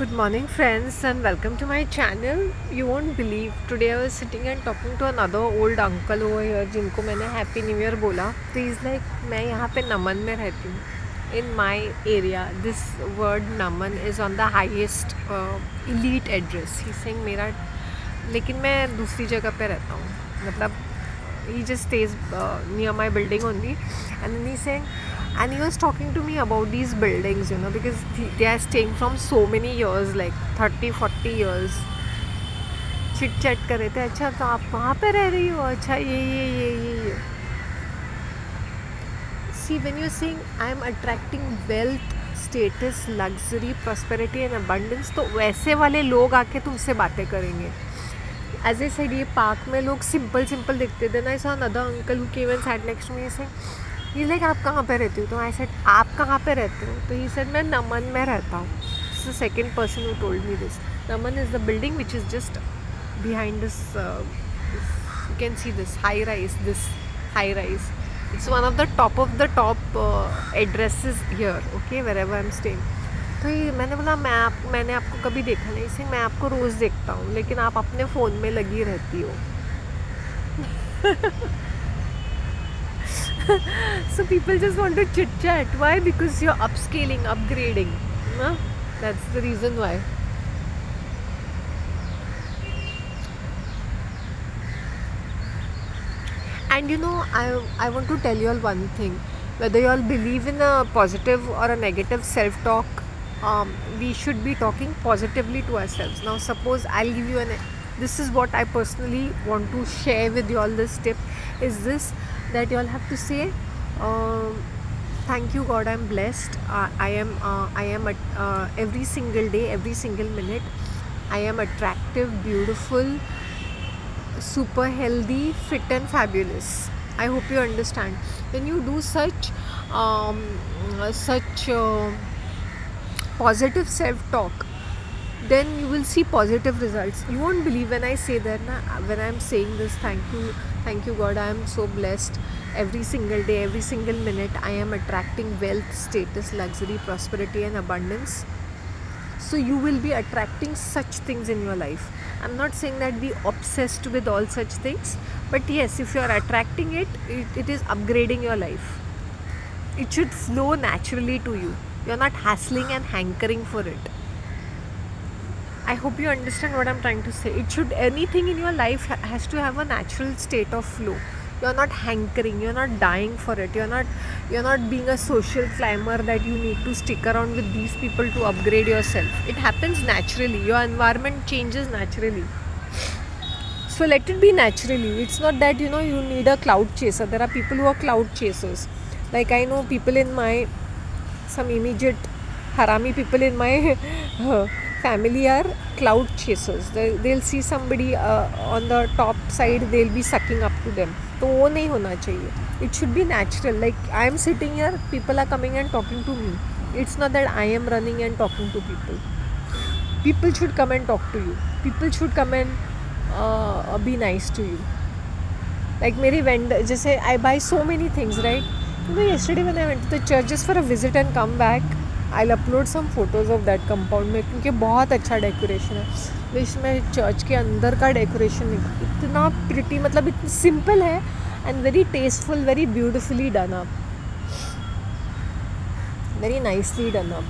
Good morning, friends, and welcome to my channel. You won't believe today I was sitting and talking to another old uncle over here जिनको मैंने happy new year बोला. तो is like मैं यहाँ पे नमन में रहती हूँ. In my area, this word Naman is on the highest elite address. He's saying मेरा, लेकिन मैं दूसरी जगह पे रहता हूँ. मतलब he just stays near my building only, and then he's saying. And he was talking to me about these buildings, because they are staying from so many years, like 30-40 years. Chit chat कर रहे थे. अच्छा तो आप कहाँ पे रह रही हो? अच्छा ये. See, when you're saying I'm attracting wealth, status, luxury, prosperity and abundance, तो वैसे वाले लोग आके तुमसे बातें करेंगे. As I said, ये पार्क में लोग सिंपल दिखते थे. Then I saw another uncle who came and sat next to me saying, He's like, आप कहाँ पे रहती हो? तो आई सेड आप कहाँ पे रहते हो? तो ही सेड मैं नमन में रहता हूँ. This is the second person who told me this. Naman is the building which is just behind this. You can see this high rise. It's one of the top addresses here. Okay, wherever I'm staying. तो ये मैंने बोला मैंने आपको कभी देखा नहीं. इसे मैं आपको रोज़ देखता हूँ, लेकिन आप अपने फ़ोन में लगी रहती हो. So people just want to chit chat. Why? Because you're upscaling, upgrading. Huh? That's the reason why. And I want to tell you all one thing. Whether you all believe in a positive or a negative self-talk, we should be talking positively to ourselves. Now suppose I'll give you this is what I personally want to share with you all. This tip is this, that you all have to say, thank you God, I'm blessed. I am every single day, every single minute, I am attractive, beautiful, super healthy, fit and fabulous. I hope you understand. When you do such positive self-talk, then you will see positive results. You won't believe when I say that. When I'm saying this, thank you God, I am so blessed. Every single day, every single minute, I am attracting wealth, status, luxury, prosperity and abundance. So you will be attracting such things in your life. I'm not saying that be obsessed with all such things, but yes, if you are attracting it is upgrading your life. It should flow naturally to you. You're not hassling and hankering for it. I hope you understand what I'm trying to say. Anything in your life has to have a natural state of flow. You're not hankering, you're not dying for it, you're not being a social climber that you need to stick around with these people to upgrade yourself. It happens naturally. Your environment changes naturally. So let it be naturally. It's not that you need a cloud chaser. There are people who are cloud chasers. Like I know people in some immediate harami people in my family are cloud chasers. They'll see somebody on the top side, they'll be sucking up to them. तो वो नहीं होना चाहिए. It should be natural. Like I am sitting here, people are coming and talking to me. It's not that I am running and talking to people. People should come and talk to you. People should come and be nice to you. Like मेरी vendor, जैसे I buy so many things, right? Yesterday when I went to the church just for a visit and come back, I'll upload some photos of that compound में, क्योंकि बहुत अच्छा decoration है. इसमें church के अंदर का डेकोरेशन इतना प्रिटी, मतलब इतना सिंपल है and very tasteful, very beautifully done up, very nicely done up.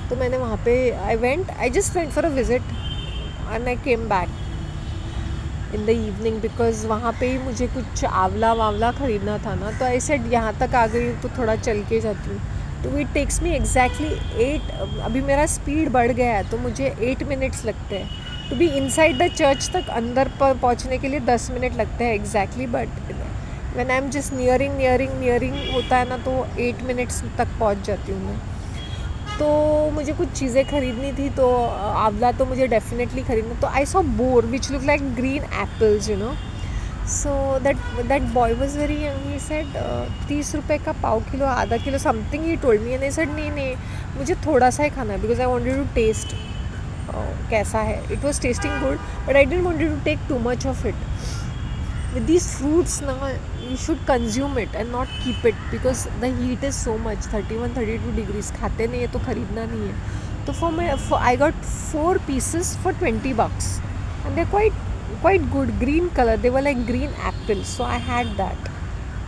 तो मैंने वहाँ पे I just went for a visit and I came back in the evening, because वहाँ पे ही मुझे कुछ आंवला ख़रीदना था ना. तो आई सेड यहाँ तक आ गई तो थोड़ा चल के जाती हूँ. तो इट टेक्स मी एग्जैक्टली 8, अभी मेरा स्पीड बढ़ गया है तो मुझे 8 मिनट्स लगते हैं to be inside the church तक. अंदर पर पहुँचने के लिए 10 मिनट लगते हैं exactly. But when I am just nearing होता है ना, तो 8 मिनट्स तक पहुँच जाती हूँ मैं. तो मुझे कुछ चीज़ें ख़रीदनी थी, तो आंवला तो मुझे डेफिनेटली ख़रीदना. तो I saw bore which look like green apples, So that boy was very young. He said 30 रुपए का पाव किलो, आधा kilo, something he told me. And I said नहीं मुझे थोड़ा सा ही खाना है, because I wanted to taste कैसा है. It was tasting good, but I didn't want to take too much of it. With these fruits now, you should consume it and not keep it because the heat is so much, 31-32 degrees. खाते नहीं है तो खरीदना नहीं है. तो for I got 4 pieces for $20 and they're quite good, green color, they were like green apples, so I had that.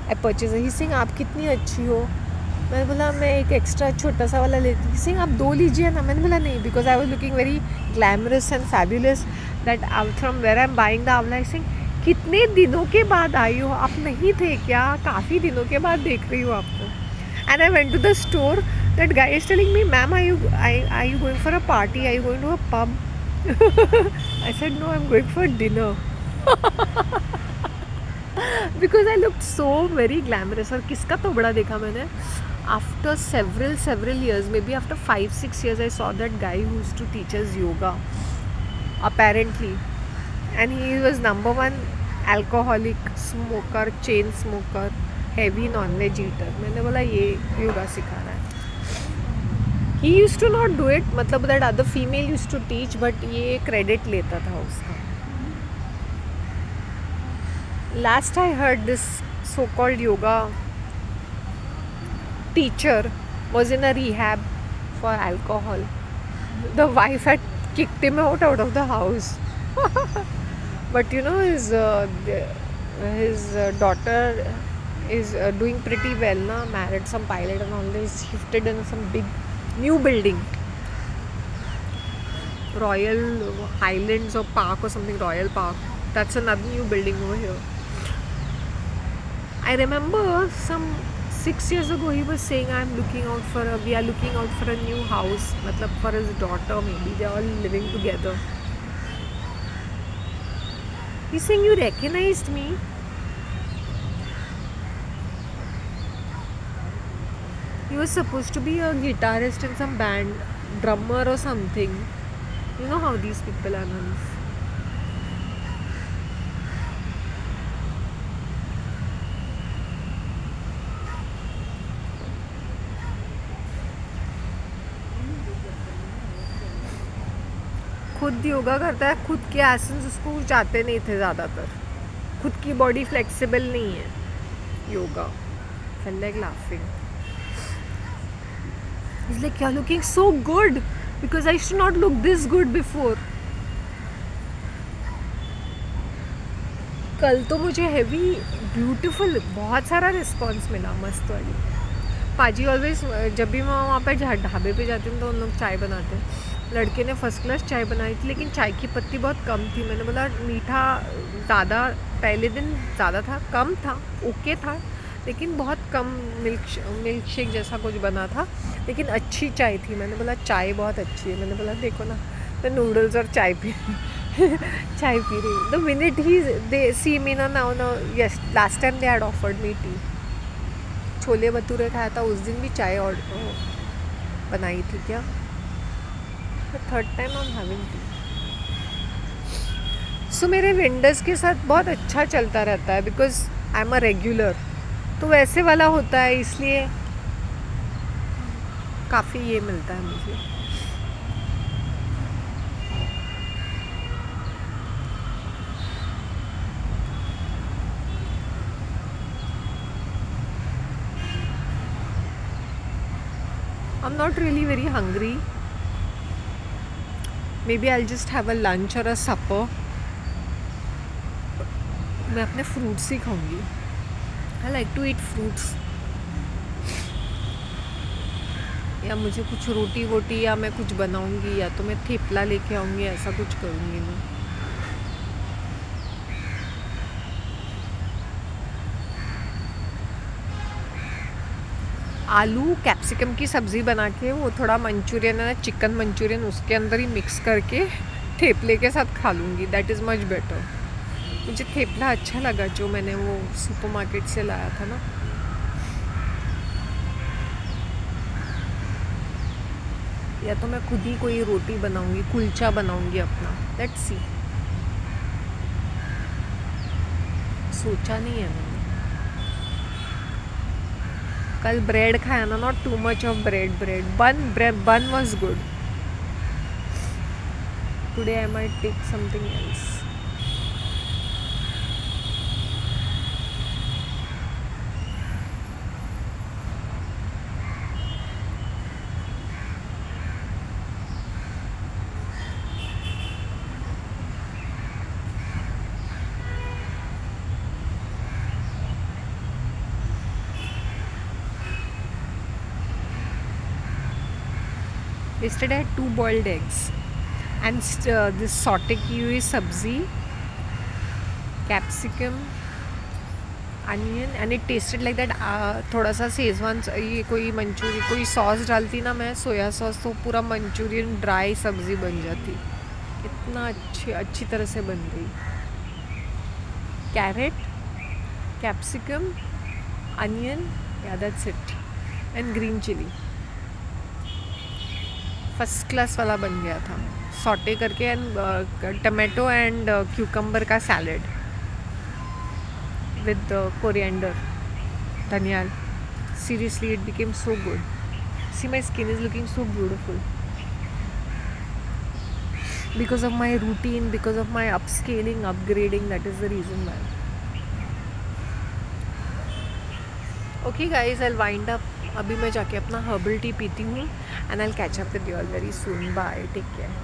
I purchased it. He's saying आप कितनी अच्छी हो. मैंने बोला मैं एक एक्स्ट्रा छोटा सा वाला लेती. He's saying आप 2 लीजिए ना. मैंने बोला नहीं, because I was looking very glamorous and fabulous that from where I'm buying the Amla. He's saying कितने दिनों के बाद आई हो, आप नहीं थे क्या, काफ़ी दिनों के बाद देख रही हो आपको. And I went to the store. That guy is telling me, ma'am, are you going for a party? Are you going to a pub? I said no, I'm going for dinner. Because I looked so very glamorous. और किसका तो बड़ा देखा मैंने. After several years, maybe after 5-6 years, I saw that guy who used to teach us yoga. Apparently, and he was number 1 alcoholic, smoker, chain smoker, heavy non-veg eater. मैंने बोला ये योगा सिखा रहा है. He used to not do it, मतलब that other female used to teach, but ये credit लेता था उसका. Last I heard, this so-called yoga teacher was in a rehab for alcohol. The wife had kicked him out of the house. But you know, his daughter is doing pretty well now, married some pilot and all this, shifted in some big new building, Royal Highlands or Park or something, Royal Park. That's another new building over here. I remember some 6 years ago he was saying we are looking out for a new house, matlab for his daughter, maybe they are all living together. He's saying, you recognized me? He was supposed to be a guitarist in some band, drummer or something. You know how these people are nice. खुद योगा करता है, खुद के essence उसको जाते नहीं थे ज़्यादातर, खुद की बॉडी फ्लेक्सिबल नहीं है yoga. felt like laughing. He's like, you're looking so good because I used to not look this good before. कल तो मुझे हेवी ब्यूटीफुल बहुत सारा रिस्पॉन्स मिला, मस्त वाली. पाजी ऑलवेज, जब भी मैं वहाँ पर ढाबे पे जाती हूँ तो उन लोग चाय बनाते हैं. लड़के ने फर्स्ट क्लास चाय बनाई थी, लेकिन चाय की पत्ती बहुत कम थी. मैंने बोला मीठा ज़्यादा, पहले दिन ज़्यादा था, कम था, ओके था, लेकिन बहुत कम मिल्क शेक जैसा कुछ बना था, लेकिन अच्छी चाय थी. मैंने बोला चाय बहुत अच्छी है. मैंने बोला देखो ना, मैं नूडल्स और चाय पी चाय पी रही हूँ. द मिनट दे सी मी ना, now yes, last time they had offered me T. Chole bhature खाया था उस दिन भी, चाय और बनाई थी क्या. Third time I am having tea. So मेरे वेंडर्स के साथ बहुत अच्छा चलता रहता है because I am a regular. तो वैसे वाला होता है, इसलिए काफ़ी ये मिलता है मुझे. I am not really very hungry. Maybe I'll just have a lunch or a supper. मैं अपने फ्रूट्स ही खाऊंगी. I like to eat fruits. या मुझे कुछ रोटी वोटी या मैं कुछ बनाऊंगी, या तो मैं थेपला लेके आऊंगी, ऐसा कुछ करूंगी मैं. आलू कैप्सिकम की सब्ज़ी बना के, वो थोड़ा मंचूरियन है, चिकन मंचूरियन, उसके अंदर ही मिक्स करके थेपले के साथ खा लूँगी. That is much better. मुझे थेपला अच्छा लगा जो मैंने वो सुपरमार्केट से लाया था ना. या तो मैं खुद ही कोई रोटी बनाऊँगी, कुलचा बनाऊँगी अपना. लेट्स सी, सोचा नहीं है मैंने. कल ब्रेड खाया ना, not too much of bread. Bun was good. Today I might take something else. Yesterday I had 2 boiled eggs and this sauté की हुई सब्जी, capsicum, onion, and it tested like that. थोड़ा सा सेजवान, ये कोई मंचूरियन कोई सॉस डालती ना मैं, सोया सॉस, तो पूरा मंचूरियन ड्राई सब्ज़ी बन जाती. इतना अच्छी तरह से बन गई. कैरेट, कैप्सिकम, अनियन, या that's it, and green chilli. First class वाला बन गया था. सॉटे करके, एंड टमाटो एंड क्यूकम्बर का salad with coriander, dhanial. Seriously, it became so good. See, my skin is looking so beautiful because of my routine, because of my upscaling, upgrading. That is the reason why. Okay guys, I'll wind up. अभी मैं जाके अपना herbal tea पीती हूँ, and I'll catch up with you all very soon. Bye, take care.